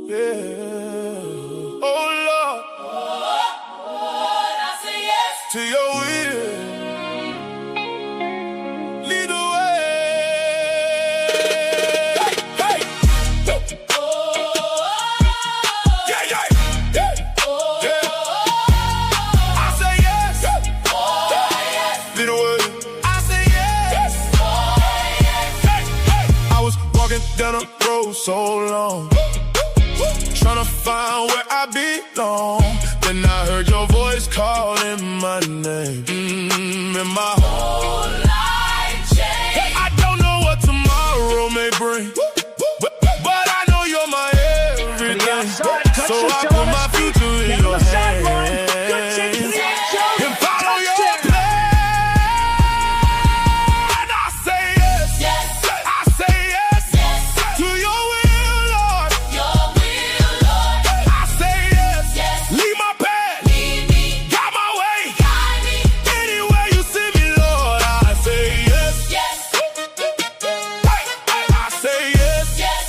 Yeah. Oh, Lord. I say yes to your will. Lead the way. Hey. Yeah, yeah. Yeah. I say yes. Lead the way. I say yes. Hey. I was walking down the road so long, tryna find where I belong. Then I heard your voice calling my name. And my whole life changed. I don't know what tomorrow may bring, but I know you're my everything. So I put my future in your hands and follow your plan. I say yes, Yes. I say yes, Yes. to your will, Lord. Your will, Lord. I say yes, Yes. lead my path, Lead me, got my way. guide me. Anywhere you send me, Lord, I say yes. Yes. I say yes. Yes.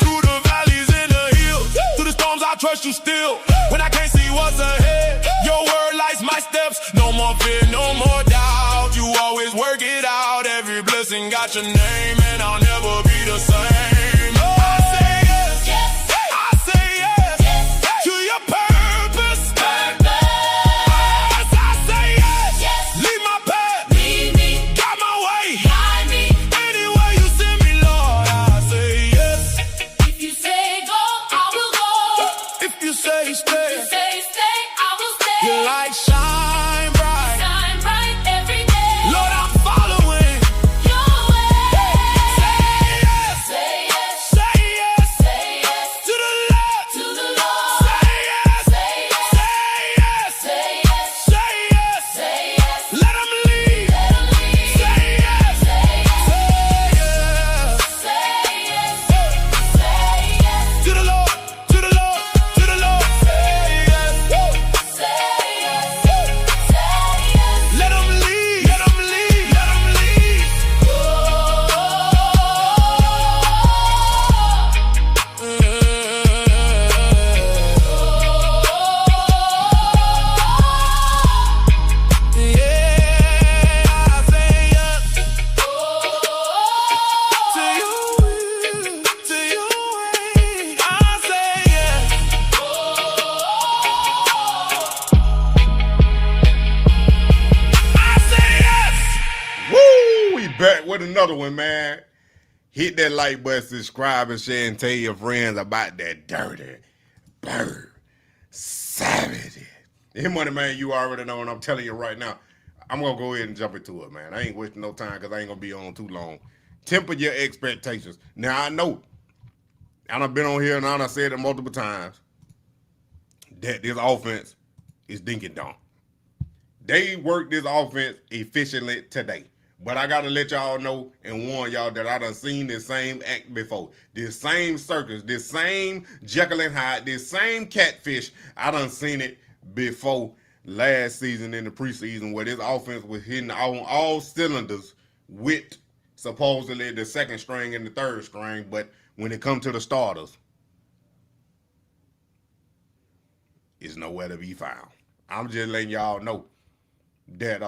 Through the valleys and the hills, through the storms, I trust you still. When I can't see what's ahead, your word lights my steps. No more fear, no more doubt. You always work it out. Every blessing got your name, and I'll never be the same. I say yes. Yes. I say yes. To your purpose. Yes, I say yes. Yes. Lead my path. Lead me, Got my way. guide me. Anywhere you send me, Lord, I say yes. If you say go, I will go. If you say stay, Say stay, I will stay. your light shine bright. Shine bright every day. Lord, I'm following. Your way. Say yes. Say yes. Say yes. Say yes. To the Lord. To the Lord. Say yes. Say yes. Say yes. Say yes. Say yes. Say yes. Let him lead. Let 'em lead. Say yes. Say yes. Say yes. Say yes. Say yes. To the Lord. To the Lord. To the Lord. Say yes. Say yes. Say yes. Let him lead. Let him lead. Let him lead. Yeah, I say yes to your will, to your way. I say yes. I say yes. Woo! We back with another one, man. Hit that like button, subscribe, and share, and tell your friends about that dirty bird savage. Him money, man, you already know, and I'm telling you right now, I'm gonna go ahead and jump into it, man. I ain't wasting no time because I ain't gonna be on too long. Temper your expectations. Now I know, and I've been on here and I done said it multiple times, that this offense is dink and dunk. They worked this offense efficiently today. But I got to let y'all know and warn y'all that I done seen this same act before. This same circus, this same Jekyll and Hyde, this same catfish, I done seen it before last season in the preseason where this offense was hitting on all cylinders with supposedly the second string and the third string. But when it comes to the starters, it's nowhere to be found. I'm just letting y'all know that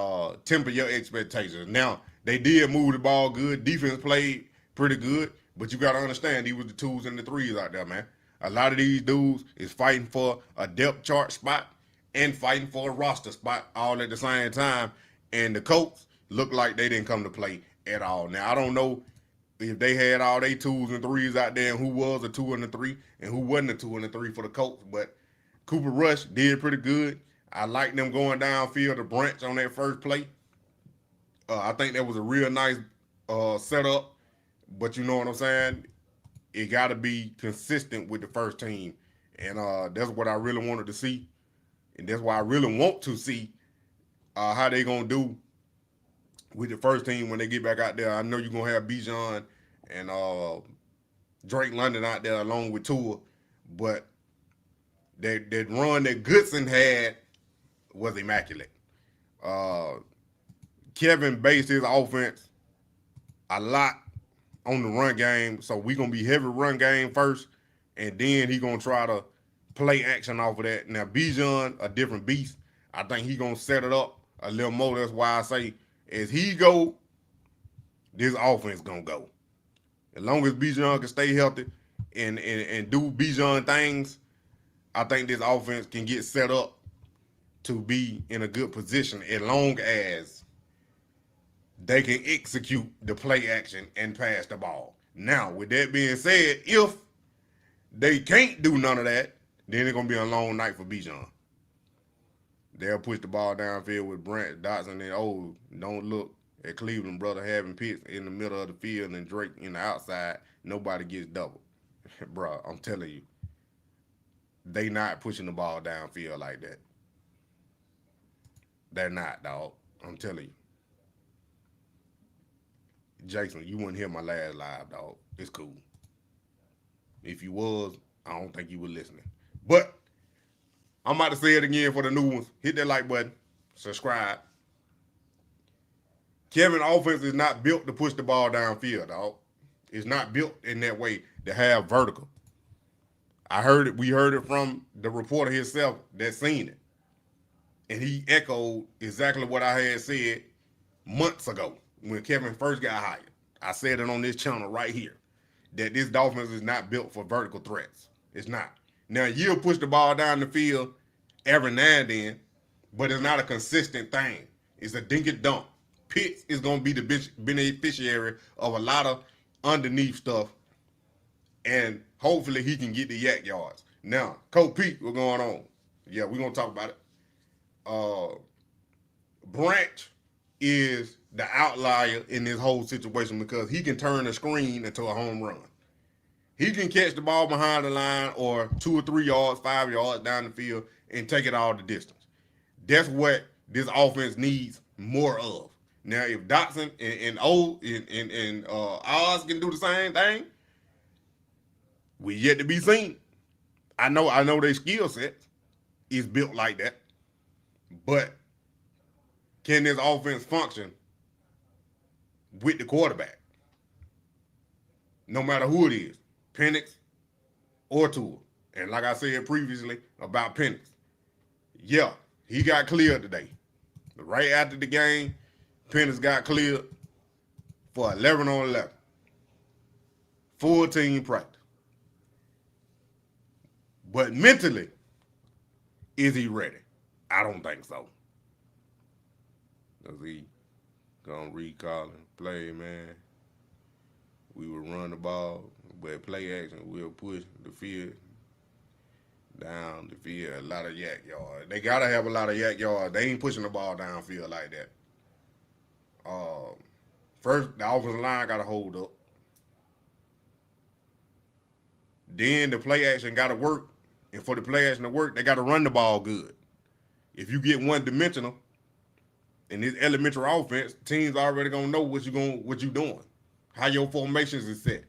temper your expectations. Now, they did move the ball good. Defense played pretty good, but you got to understand these were the twos and the threes out there, man. A lot of these dudes is fighting for a depth chart spot and fighting for a roster spot all at the same time, and the Colts look like they didn't come to play at all. Now, I don't know if they had all their twos and threes out there and who was a 2 and a 3 and who wasn't a 2 and a 3 for the Colts, but Cooper Rush did pretty good. I like them going downfield to Branch on that first play. I think that was a real nice setup, but you know what I'm saying? It got to be consistent with the first team, and that's what I really wanted to see, and that's why I really want to see how they going to do with the first team when they get back out there. I know you're going to have Bijan and Drake London out there along with Tua, but that run that Goodson had was immaculate. Kevin based his offense a lot on the run game, so we're going to be heavy run game first, and then he gonna try to play action off of that. Now Bijan, a different beast. I think he gonna set it up a little more. That's why I say as he go, this offense gonna go. As long as Bijan can stay healthy and do Bijan things, I think this offense can get set up to be in a good position as long as they can execute the play action and pass the ball. Now, with that being said, if they can't do none of that, then it's going to be a long night for Bijan. They'll push the ball downfield with Brent Dotson and don't look at Cleveland, brother, having Pitts in the middle of the field and Drake in the outside. Nobody gets double. Bro, I'm telling you, they not pushing the ball downfield like that. They're not, dog. I'm telling you. Jason, you wouldn't hear my last live, dog. It's cool. If you was, I don't think you were listening. But I'm about to say it again for the new ones. Hit that like button. Subscribe. Kevin offense is not built to push the ball downfield, dog. It's not built in that way to have vertical. I heard it. We heard it from the reporter himself that seen it. And he echoed exactly what I had said months ago when Kevin first got hired. I said it on this channel right here, that this Dolphins is not built for vertical threats. It's not. Now, you'll push the ball down the field every now and then, but it's not a consistent thing. It's a dink and dunk. Pitts is going to be the beneficiary of a lot of underneath stuff, and hopefully he can get the yak yards. Now, Coach Pete, what's going on? Yeah, we're going to talk about it. Branch is the outlier in this whole situation because he can turn the screen into a home run. He can catch the ball behind the line or 2 or 3 yards, 5 yards down the field and take it all the distance. That's what this offense needs more of. Now, if Dotson and Oz can do the same thing, we yet to be seen. I know their skill set is built like that. But can this offense function with the quarterback? No matter who it is, Penix or Tua. And like I said previously about Penix, yeah, he got cleared today. Right after the game, Penix got cleared for 11 on 11. Full team practice. But mentally, is he ready? I don't think so. Because he gonna recall and play, man. We will run the ball, but play action, we'll push the field down the field, a lot of yak yards. They gotta have a lot of yak yards. They ain't pushing the ball downfield like that. First, the offensive line gotta hold up. Then the play action gotta work. And for the play action to work, they gotta run the ball good. If you get one-dimensional in this elementary offense, teams already gonna know what you doing, how your formations is set.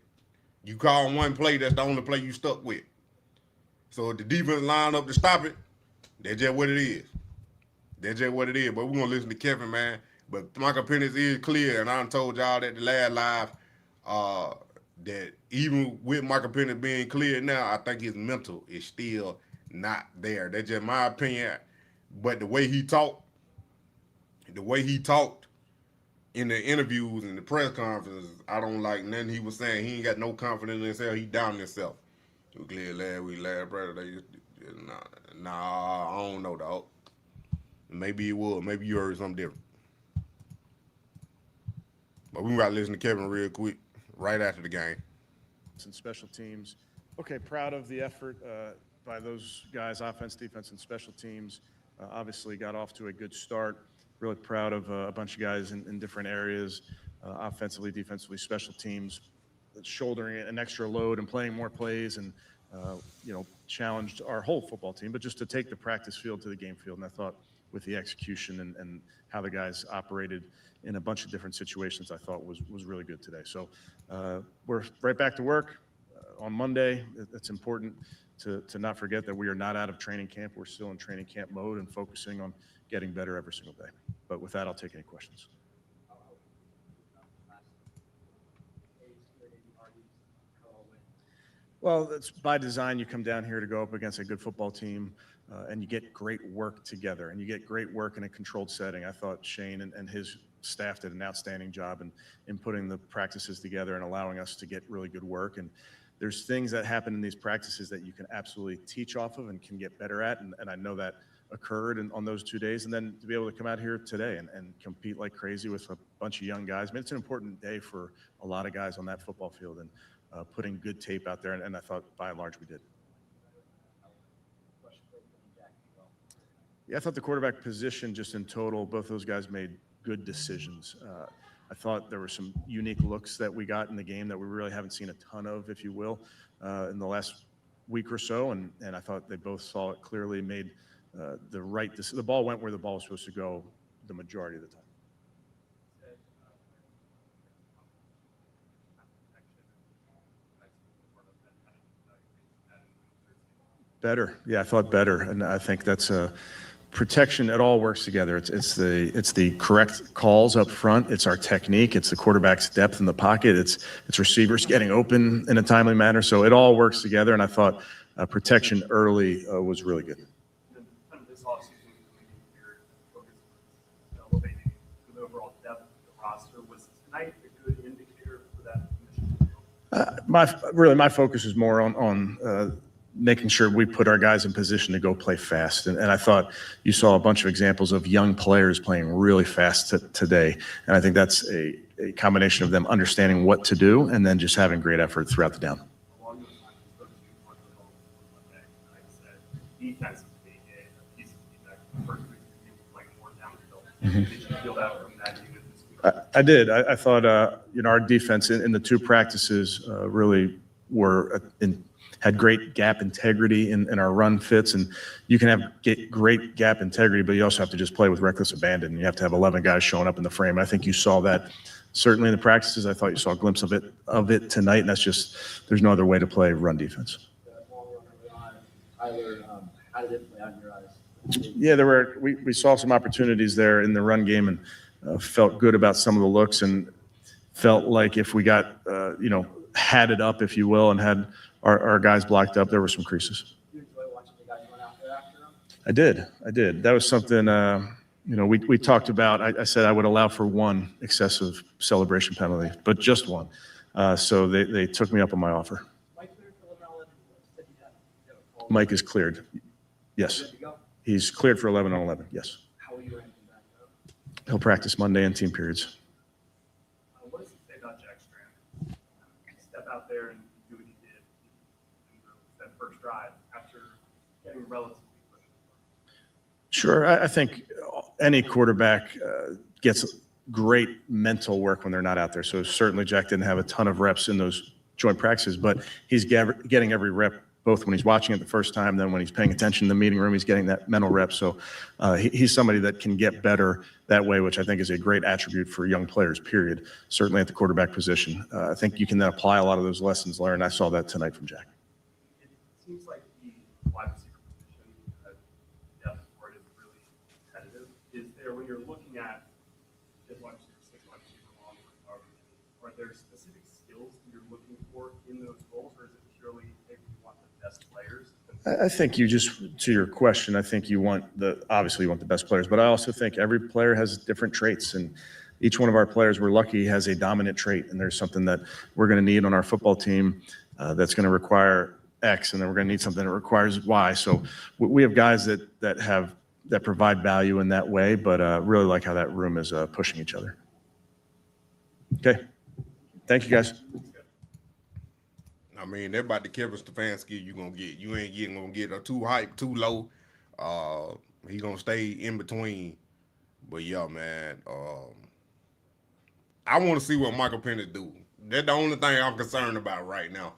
You call one play, that's the only play you stuck with. So if the defense line up to stop it, that's just what it is. That's just what it is. But we're gonna listen to Kevin, man. But Michael Penix is clear, and I done told y'all that the last live that even with Michael Penix being clear now, I think his mental is still not there. That's just my opinion. But the way he talked in the interviews and the press conferences, I don't like nothing he was saying. He ain't got no confidence in himself. He down himself. He was clear last week, last practice. Nah, I don't know, dog. Maybe it was. Maybe you heard something different. But we got to listen to Kevin real quick right after the game. And special teams. Okay, proud of the effort by those guys, offense, defense, and special teams. Obviously got off to a good start. Really proud of a bunch of guys in different areas, offensively, defensively, special teams, shouldering an extra load and playing more plays and, challenged our whole football team, but just to take the practice field to the game field. And I thought with the execution and how the guys operated in a bunch of different situations, I thought was really good today. So we're right back to work on Monday. It's important to not forget that we are not out of training camp. We're still in training camp mode and focusing on getting better every single day. But with that, I'll take any questions. Well, it's by design. You come down here to go up against a good football team, and you get great work together, and you get great work in a controlled setting. I thought Shane and his staff did an outstanding job in putting the practices together and allowing us to get really good work. And there's things that happen in these practices that you can absolutely teach off of and can get better at. And I know that occurred on those 2 days. And then to be able to come out here today and compete like crazy with a bunch of young guys. I mean, it's an important day for a lot of guys on that football field, and putting good tape out there. And I thought by and large we did. Yeah, I thought the quarterback position just in total, both those guys made good decisions. I thought there were some unique looks that we got in the game that we really haven't seen a ton of, if you will, in the last week or so. And I thought they both saw it clearly, made the right decision. The ball went where the ball was supposed to go the majority of the time. Better. Yeah, I thought better. And I think that's a protection. It all works together. It's the correct calls up front. It's our technique. It's the quarterback's depth in the pocket. It's receivers getting open in a timely manner. So it all works together. And I thought protection early was really good. Kind of this offseason, your focus was elevating the overall depth of the roster. Was tonight a good indicator for that position? My focus is more on making sure we put our guys in position to go play fast. And I thought you saw a bunch of examples of young players playing really fast today. And I think that's a combination of them understanding what to do and then just having great effort throughout the down. Along those lines, you spoke to one of the Colts on Monday, and I said defensively, a piece of feedback from the first week of the game was like more downfield. Did you feel that from that unit this week? I did. I thought our defense in the two practices really had great gap integrity in our run fits, and you can get great gap integrity, but you also have to just play with reckless abandon. You have to have 11 guys showing up in the frame. I think you saw that certainly in the practices. I thought you saw a glimpse of it tonight, and that's just there's no other way to play run defense. Tyler, how did it play out in your eyes? Yeah, we saw some opportunities there in the run game, and felt good about some of the looks, and felt like if we got had it up, if you will, and had our guys blocked up, there were some creases. You enjoy watching the guys run out there after them? I did. That was something we talked about. I said I would allow for one excessive celebration penalty, but just one. So they took me up on my offer. Mike cleared for 11 said you had a call. Mike is cleared. Yes. Good to go. He's cleared for 11 on 11. Yes. How are you ranking back up? He'll practice Monday and team periods. What does it say about Jack Strand? Step out there and do what he did in that first drive after getting relatively pushed. Sure. I think any quarterback gets great mental work when they're not out there. So certainly Jack didn't have a ton of reps in those joint practices, but he's getting every rep, both when he's watching it the first time, then when he's paying attention in the meeting room, he's getting that mental rep. So he's somebody that can get better that way, which I think is a great attribute for young players, period, certainly at the quarterback position. I think you can then apply a lot of those lessons learned. I saw that tonight from Jack. It seems like the wide receiver position, depth for it is really competitive. Is there, when you're looking at fifth wide receiver, sixth wide receiver, long recovery, are there specific skills that you're looking for in those roles, or is it purely maybe you want the best players? I think you just, to your question, I think obviously you want the best players, but I also think every player has different traits, and each one of our players, we're lucky, has a dominant trait, and there's something that we're going to need on our football team that's going to require X, and then we're going to need something that requires Y. So we have guys that provide value in that way, but really like how that room is pushing each other. Okay. Thank you, guys. I mean, everybody Kevin Stefanski you gonna get. You ain't gonna get too hype, too low. He gonna stay in between. But yeah, man. I want to see what Michael Penix do. That's the only thing I'm concerned about right now.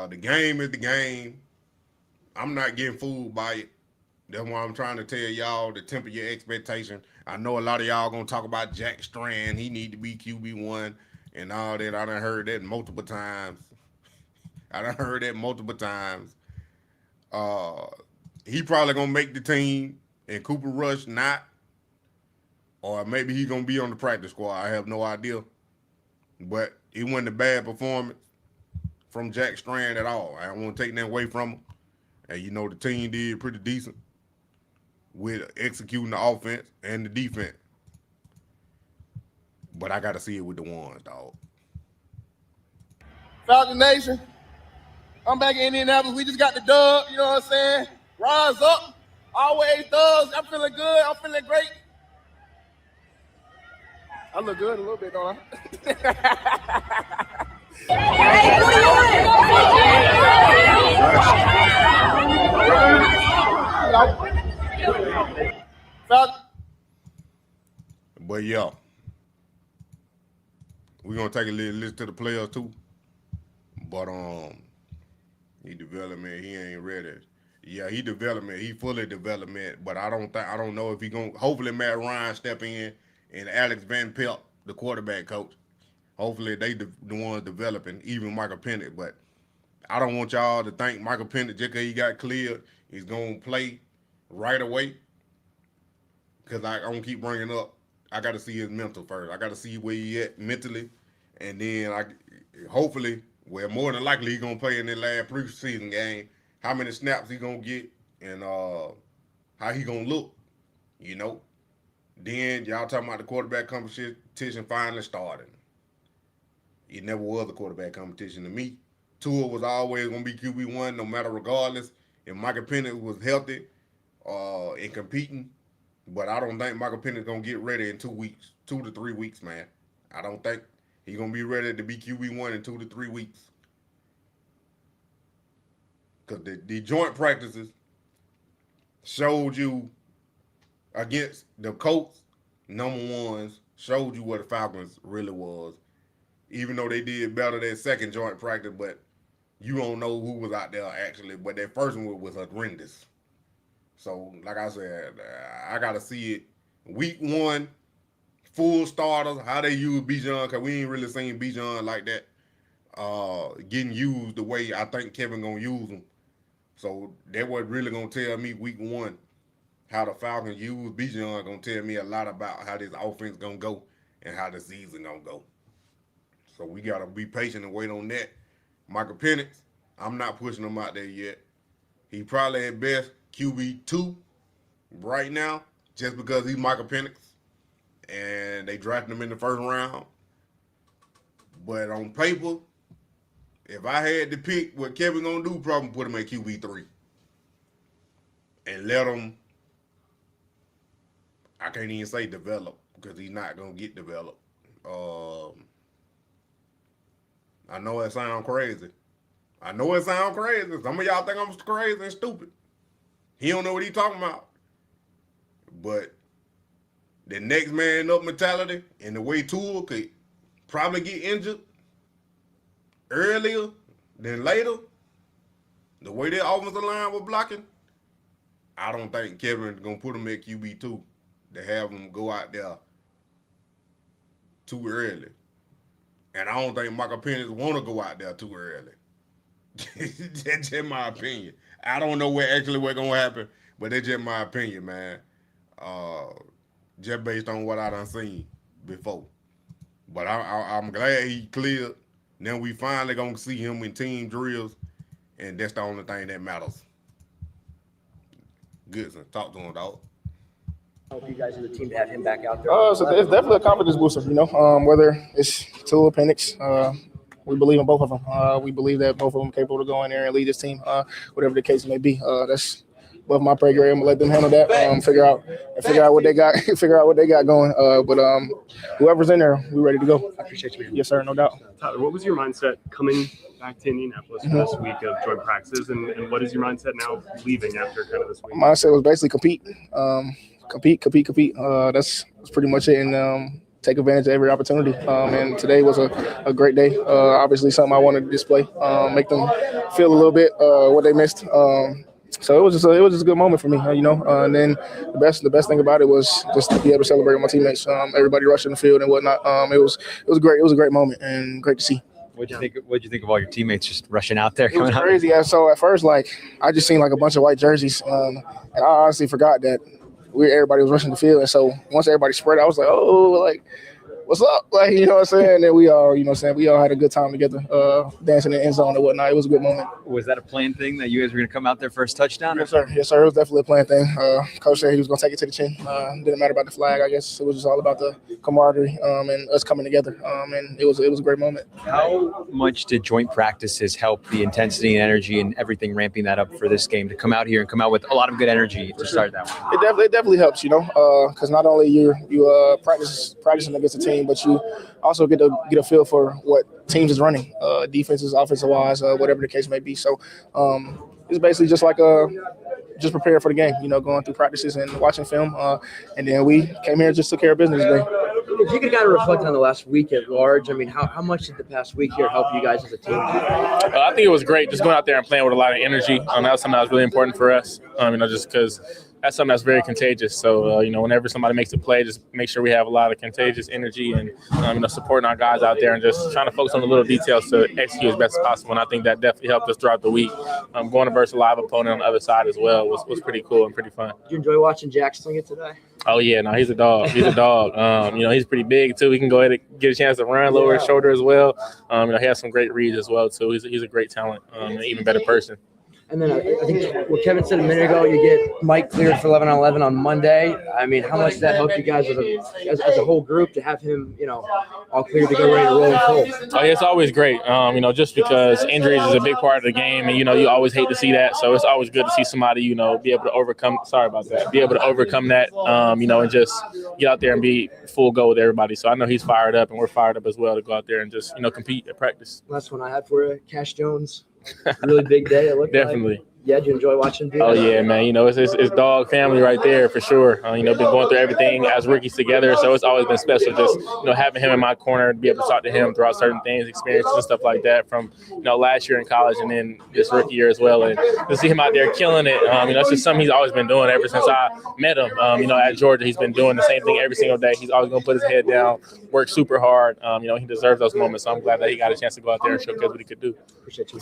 The game is the game. I'm not getting fooled by it. That's why I'm trying to tell y'all to temper your expectation. I know a lot of y'all gonna talk about Jack Strand. He need to be QB1 and all that. I done heard that multiple times. He probably gonna make the team and Cooper Rush not, or maybe he gonna be on the practice squad. I have no idea, but it wasn't a bad performance from Jack Strand at all. I don't want to take that away from him. And you know the team did pretty decent with executing the offense and the defense. But I got to see it with the ones, dog. Falcon Nation, I'm back in Indianapolis. We just got the dub, you know what I'm saying? Rise up, always does. I'm feeling good. I'm feeling great. I look good a little bit, don't I? Falcon. But yeah, we're gonna take a little listen to the players too. But he development, he ain't ready. Yeah, he development, he fully development. But I don't know if he gonna. Hopefully, Matt Ryan step in and Alex Van Pelt, the quarterback coach. Hopefully, they the ones developing, even Michael Penix. But I don't want y'all to think Michael Penix just because he got cleared, he's gonna play right away. Because I'm gonna keep bringing up. I got to see his mental first. I got to see where he at mentally, and then hopefully, well, more than likely he's gonna play in that last preseason game. How many snaps he gonna get, and how he gonna look, you know. Then y'all talking about the quarterback competition finally starting. It never was a quarterback competition to me. Tua was always gonna be QB1, no matter regardless. If Michael Penix was healthy and competing. But I don't think Michael Penix gonna get ready in 2 weeks, 2 to 3 weeks, man. I don't think he's gonna be ready to be QB1 in 2 to 3 weeks. Because the joint practices showed you against the Colts, number ones, showed you what the Falcons really was. Even though they did better that second joint practice, but you don't know who was out there actually. But that first one was horrendous. So, like I said, I got to see it. Week 1, full starters, how they use Bijan, because we ain't really seen Bijan like that getting used the way I think Kevin going to use him. So, that was really going to tell me week 1 how the Falcons use Bijan, going to tell me a lot about how this offense going to go and how the season going to go. So, we got to be patient and wait on that. Michael Penix, I'm not pushing him out there yet. He probably at best QB2 right now, just because he's Michael Penix, and they drafted him in the first round. But on paper, if I had to pick what Kevin gonna do, probably put him at QB3 and let him. I can't even say develop because he's not gonna get developed. I know it sounds crazy. Some of y'all think I'm crazy and stupid. He don't know what he's talking about. But the next man up mentality and the way Tua could probably get injured earlier than later, the way their offensive line was blocking, I don't think Kevin's going to put him at QB2 to have him go out there too early. And I don't think Michael Penix want to go out there too early. That's just my opinion. I don't know what's going to happen, but that's just my opinion, man. Just based on what I done seen before. But I'm glad he cleared. Now we finally going to see him in team drills, and that's the only thing that matters. Good, son. Talk to him, dog. I hope you guys are the team to have him back out there. So it's definitely a confidence booster, you know, whether it's Tua, Penix, we believe in both of them. We believe that both of them are capable to go in there and lead this team, whatever the case may be. That's above my pay grade. I'm gonna let them handle that. Figure out what they got. Figure out what they got going. But whoever's in there, we're ready to go. I appreciate you. Yes, sir, no doubt. Tyler, what was your mindset coming back to Indianapolis for this week of joint practices, and what is your mindset now leaving after kind of this week? Mindset was basically compete. That's pretty much it. And take advantage of every opportunity. And today was a great day. Obviously, something I wanted to display, make them feel a little bit what they missed. So it was just a good moment for me, you know. And then the best thing about it was just to be able to celebrate with my teammates. Everybody rushing the field and whatnot. It was great. It was a great moment and great to see. What'd you think of all your teammates just rushing out there? It was crazy. So at first, I just seen a bunch of white jerseys, and I honestly forgot that everybody was rushing the field. And so once everybody spread, I was like, what's up? Like, you know what I'm saying? And then we all, you know what I'm saying, we all had a good time together, dancing in the end zone and whatnot. It was a good moment. Was that a planned thing that you guys were going to come out there first touchdown? Yes, sir. Yes, sir. It was definitely a planned thing. Coach said he was going to take it to the chin. Didn't matter about the flag, I guess. It was just all about the camaraderie and us coming together. And it was a great moment. How much did joint practices help the intensity and energy and everything ramping that up for this game to come out here and come out with a lot of good energy to start that one? It definitely helps, you know, because not only you practicing against the team, but you also get a feel for what teams is running, defenses, offensive wise, whatever the case may be. So it's basically just like just preparing for the game, you know, going through practices and watching film, and then we came here and just took care of business today. If you could kind of reflect on the last week at large, I mean, how much did the past week here help you guys as a team? I think it was great just going out there and playing with a lot of energy. That was something that was really important for us, you know, just because that's something that's very contagious. So, you know, whenever somebody makes a play, just make sure we have a lot of contagious energy and, you know, supporting our guys out there and just trying to focus on the little details to execute as best as possible. And I think that definitely helped us throughout the week. Going to versus a live opponent on the other side as well was pretty cool and pretty fun. Did you enjoy watching Jack sling it today? Oh, yeah, no, he's a dog. He's a dog. You know, he's pretty big, too. He can go ahead and get a chance to run, lower his shoulder as well. You know, he has some great reads as well, too. He's a great talent, an even better person. And then I think what Kevin said a minute ago, you get Mike cleared for 11-on-11 on Monday. I mean, how much did that help you guys as a whole group to have him, you know, all cleared to go ready to roll and full? Oh, yeah, it's always great, you know, just because injuries is a big part of the game. And, you know, you always hate to see that. So it's always good to see somebody, you know, be able to overcome that, you know, and just get out there and be full go with everybody. So I know he's fired up and we're fired up as well to go out there and just, you know, compete at practice. Last one I had for you, Cash Jones. Really big day, it looked Definitely. like. Yeah, did you enjoy watching him? Oh, yeah, man. You know, it's dog family right there for sure. You know, been going through everything as rookies together. So it's always been special just, you know, having him in my corner to be able to talk to him throughout certain things, experiences and stuff like that from, you know, last year in college and then this rookie year as well. And to see him out there killing it, you know, it's just something he's always been doing ever since I met him. You know, at Georgia, he's been doing the same thing every single day. He's always going to put his head down, work super hard. You know, he deserves those moments. So I'm glad that he got a chance to go out there and showcase what he could do.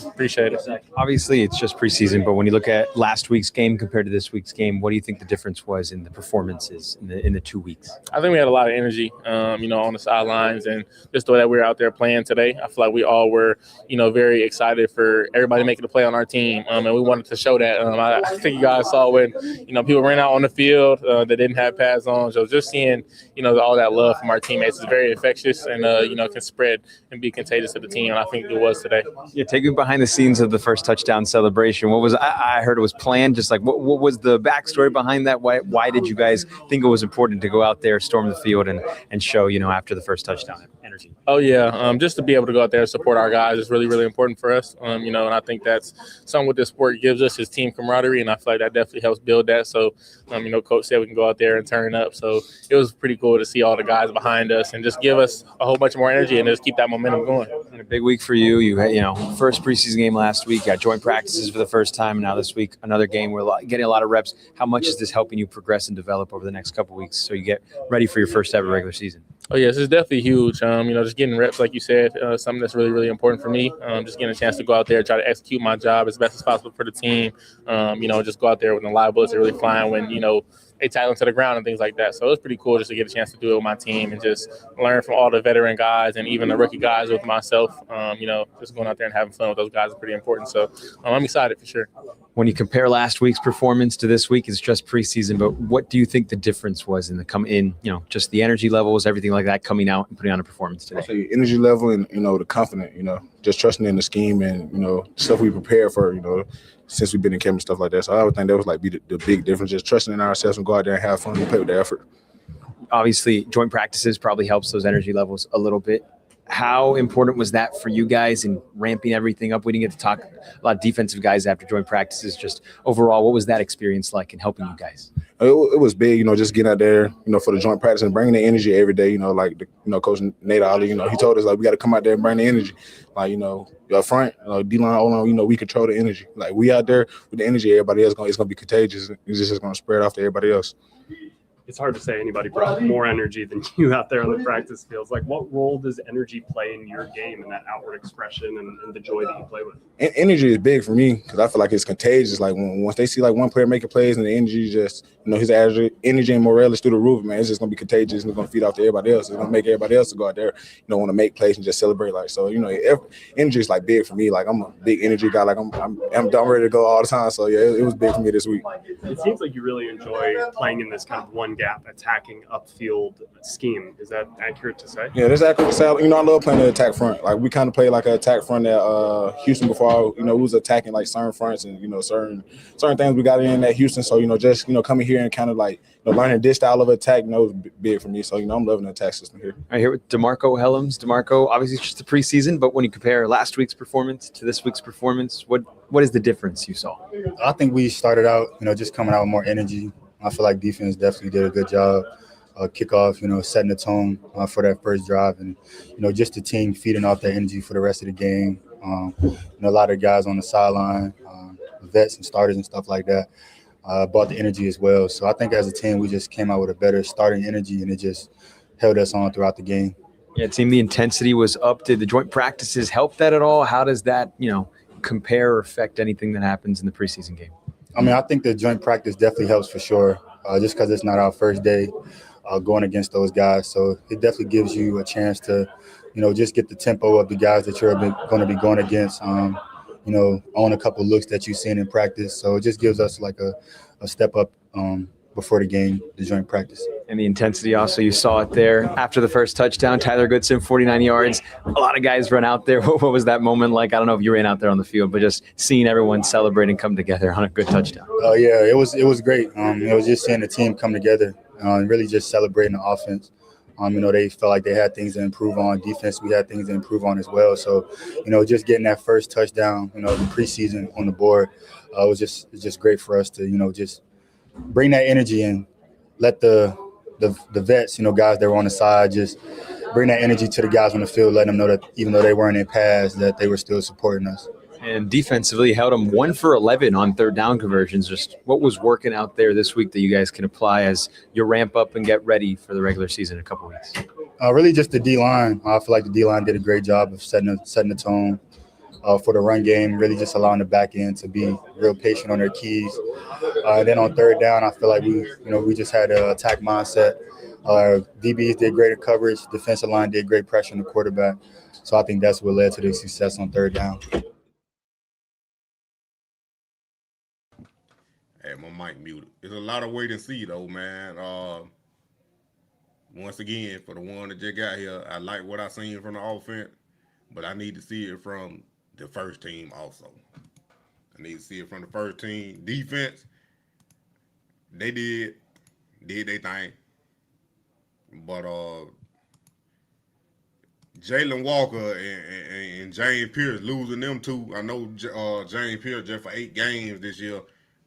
Appreciate it. Obviously, it's just preseason, but when you look at last week's game compared to this week's game, what do you think the difference was in the performances in the 2 weeks? I think we had a lot of energy, you know, on the sidelines and just the way that we were out there playing today. I feel like we all were, you know, very excited for everybody making a play on our team, and we wanted to show that. I think you guys saw when, you know, people ran out on the field that didn't have pads on. So just seeing, you know, all that love from our teammates is very infectious and, you know, can spread and be contagious to the team, and I think it was today. Yeah, take me behind the scenes of the first touchdown celebration. What was I heard it was planned. Just like what was the backstory behind that? Why did you guys think it was important to go out there, storm the field, and show, you know, after the first touchdown energy? Oh yeah, just to be able to go out there and support our guys is really, really important for us. You know, and I think that's something what this sport gives us is team camaraderie, and I feel like that definitely helps build that. So, you know, Coach said we can go out there and turn up. So it was pretty cool to see all the guys behind us and just give us a whole bunch more energy and just keep that momentum going. And a big week for you. You had, you know, first preseason game last week, got joint practices for the first time, and now this week another game where getting a lot of reps. How much is this helping you progress and develop over the next couple of weeks so you get ready for your first ever regular season? Oh, yes, it's definitely huge. You know, just getting reps, like you said, something that's really, really important for me. Just getting a chance to go out there, try to execute my job as best as possible for the team. You know, just go out there with the live bullets are really flying when, you know, they tackle to the ground and things like that. So it was pretty cool just to get a chance to do it with my team and just learn from all the veteran guys and even the rookie guys with myself. You know, just going out there and having fun with those guys is pretty important. So I'm excited for sure. When you compare last week's performance to this week, it's just preseason, but what do you think the difference was in you know, just the energy levels, everything like that coming out and putting on a performance today? So energy level and, you know, the confidence, you know, just trusting in the scheme and, you know, stuff we prepared for, you know, since we've been in camp and stuff like that. So I would think that was like the big difference, just trusting in ourselves and go out there and have fun and play with the effort. Obviously, joint practices probably helps those energy levels a little bit. How important was that for you guys in ramping everything up? We didn't get to talk a lot of defensive guys after joint practices. Just overall, what was that experience like in helping you guys? It was big, you know, just getting out there, you know, for the joint practice and bringing the energy every day. You know, like Coach Nate Ollie, you know, he told us like we got to come out there and bring the energy. Like, you know, up front, D-line, O-line, you know, we control the energy. Like we out there with the energy, everybody else it's gonna be contagious. It's just gonna spread off to everybody else. it's hard to say anybody brought more energy than you out there on the practice fields. Like, what role does energy play in your game and that outward expression and the joy that you play with? Energy is big for me because I feel like it's contagious. Like once they see like one player making plays and the energy just, his energy and morale is through the roof, man, it's just gonna be contagious and it's gonna feed off to everybody else. It's gonna make everybody else to go out there, want to make plays and just celebrate. Like, so, energy is like big for me. Like, I'm a big energy guy. Like, I'm ready to go all the time. So yeah, it was big for me this week. It seems like you really enjoy playing in this kind of one gap attacking upfield scheme. Is that accurate to say? Yeah, that's accurate to say. I love playing the attack front. Like, we kind of played like an attack front at Houston before. We was attacking like certain fronts and certain things we got in at Houston. So just coming here and kind of like learning this style of attack, was big for me. So I'm loving the attack system here. Right here with DeMarco Helms. DeMarco, obviously it's just the preseason, but when you compare last week's performance to this week's performance, what is the difference you saw? I think we started out, just coming out with more energy. I feel like defense definitely did a good job. Kickoff, setting the tone for that first drive, and just the team feeding off that energy for the rest of the game. A lot of guys on the sideline, vets and starters and stuff like that, brought the energy as well. So I think as a team, we just came out with a better starting energy, and it just held us on throughout the game. Yeah, it seemed the intensity was up. Did the joint practices help that at all? How does that, compare or affect anything that happens in the preseason game? I think the joint practice definitely helps for sure, just because it's not our first day going against those guys. So it definitely gives you a chance to, just get the tempo of the guys that you're going to be going against, on a couple of looks that you've seen in practice. So it just gives us like a step up before the game, the joint practice. And the intensity also, you saw it there. After the first touchdown, Tyler Goodson, 49 yards. A lot of guys run out there. What was that moment like? I don't know if you ran out there on the field, but just seeing everyone celebrate and come together on a good touchdown. Yeah, it was great. It was just seeing the team come together and really just celebrating the offense. They felt like they had things to improve on. Defense, we had things to improve on as well. So, just getting that first touchdown, the preseason on the board, was just great for us to, just bring that energy and let the vets, guys that were on the side, just bring that energy to the guys on the field, letting them know that even though they weren't in pass, that they were still supporting us. And defensively held them 1 for 11 on third down conversions. Just what was working out there this week that you guys can apply as you ramp up and get ready for the regular season in a couple weeks? Really just the D-line. I feel like the D-line did a great job of setting the tone for the run game, really just allowing the back end to be real patient on their keys. And then on third down, I feel like we just had an attack mindset. DBs did great in coverage. Defensive line did great pressure on the quarterback. So I think that's what led to the success on third down. Hey, my mic muted. There's a lot of wait and see, though, man. Once again, for the one that just got here, I like what I seen from the offense, but I need to see it from the first team also. I need to see it from the first team. Defense, they did their thing. But Jalen Walker and James Pierce losing them two. I know James Pierce just for 8 games this year,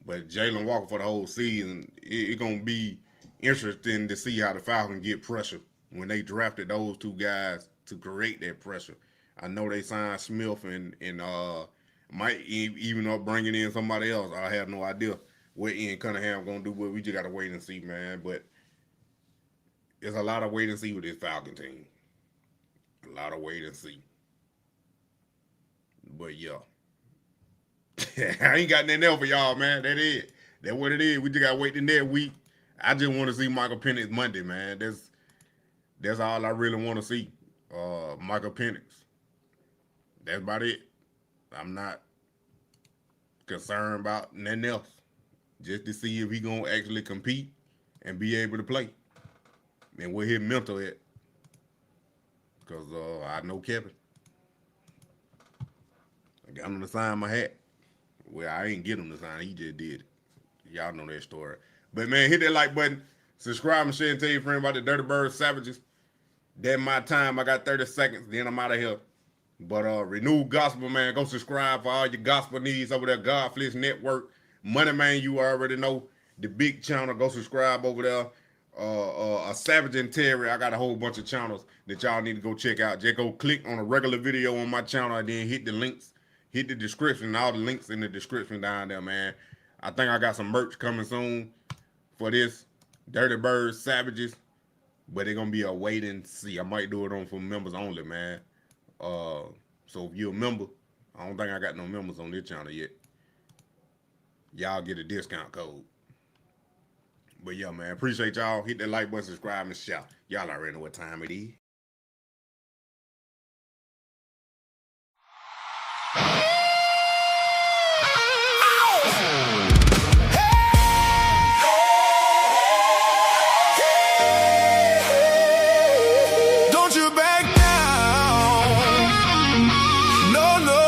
but Jalen Walker for the whole season. It's going to be interesting to see how the Falcons get pressure when they drafted those two guys to create that pressure. I know they signed Smith and might even up bringing in somebody else. I have no idea what Ian Cunningham going to do, but we just got to wait and see, man. But there's a lot of wait and see with this Falcon team. A lot of wait and see. But, yeah. I ain't got nothing else for y'all, man. That's what it is. We just got to wait the next week. I just want to see Michael Penix Monday, man. That's all I really want to see. Michael Penix. That's about it. I'm not concerned about nothing else. Just to see if he going to actually compete and be able to play. And where his mental at. Because I know Kevin. I got him to sign my hat. Well, I ain't get him to sign. He just did it. Y'all know that story. But, man, hit that like button. Subscribe and share and tell your friend about the Dirty Bird Savages. That's my time. I got 30 seconds. Then I'm out of here. But Renewed Gospel, man, go subscribe for all your gospel needs over there. Godflesh Network. Money Man, you already know. The big channel, go subscribe over there. A Savage and Terry, I got a whole bunch of channels that y'all need to go check out. Just go click on a regular video on my channel and then hit the links. Hit the description. All the links in the description down there, man. I think I got some merch coming soon for this. Dirty Birds, Savages, but they're gonna be a wait and see. I might do it on for members only, man. So if you're a member, I don't think I got no members on this channel yet. Y'all get a discount code. But yeah, man, appreciate y'all. Hit that like button, subscribe, and shout. Y'all already know what time it is. Don't you back down. No, no.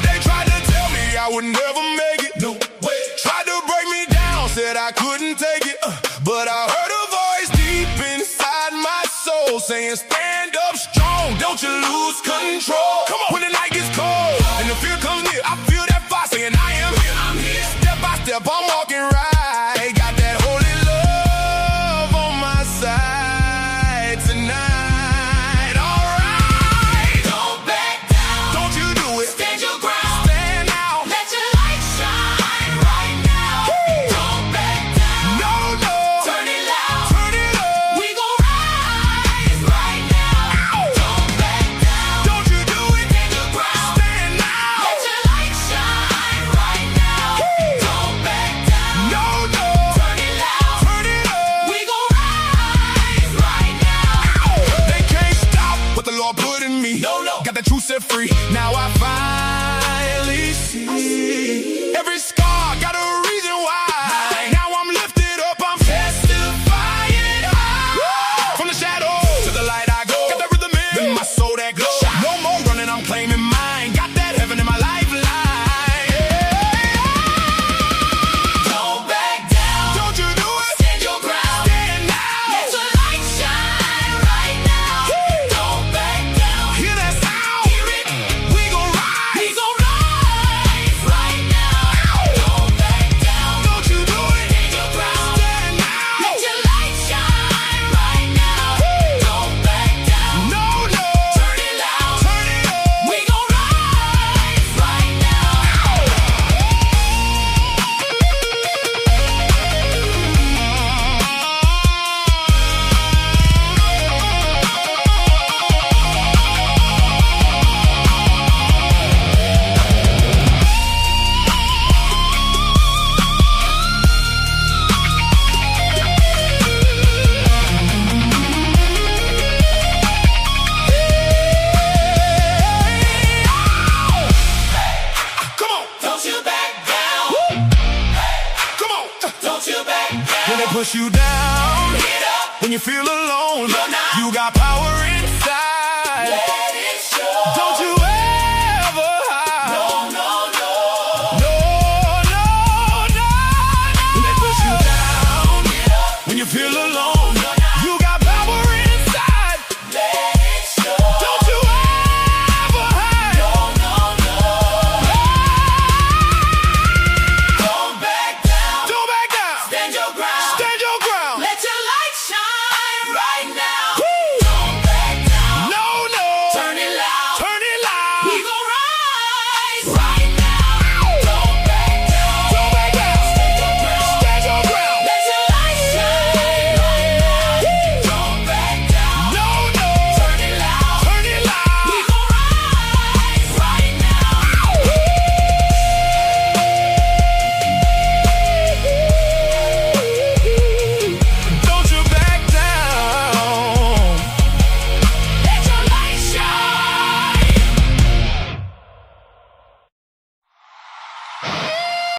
They tried to tell me I would never make it. No way. Tried to break me down, said I couldn't take it. But I heard a voice deep inside my soul saying, stand up strong, don't you lose control. Come on. When the night gets cold and the fear comes near, I feel that fire saying I am here. I'm here. Step by step, I'm walking right. Got that holy love on my side tonight. All right. Don't back down. Don't you do it. Stand your ground. Stand out. Let your light shine right now. Don't back down. No, no. Turn it loud. Turn it up. We gon' rise right now. Don't back down. Don't you do it. Stand your ground. Stand out. Let your light shine right now. Don't back down. No, no. Turn it loud. Turn it up. We gon' rise right now. They can't stop what the Lord put in me. No, no. Got the truth set free. Now I finally see every scar got a reason why. Now I'm lifted up, I'm testifying. From the shadows to the light I go. Got that rhythm in my soul that glow. No more running, I'm claiming mine. Got that heaven in my lifeline. Don't back down. Don't you do it. Stand your ground. Stand out. Let your light shine right now. Don't back down. Hear that sound? Hear it. We gon' rise. We gon' rise right now. Don't back down. Don't you do it. Stand your ground. Stand out. Let your light shine right now. Don't back down. No, no. Turn it loud. Turn it up. We gon' rise right now. Come on. Don't you back down. Come on. Don't you back When they down. push you down, Get up. when you feel alone, You're not. you got power in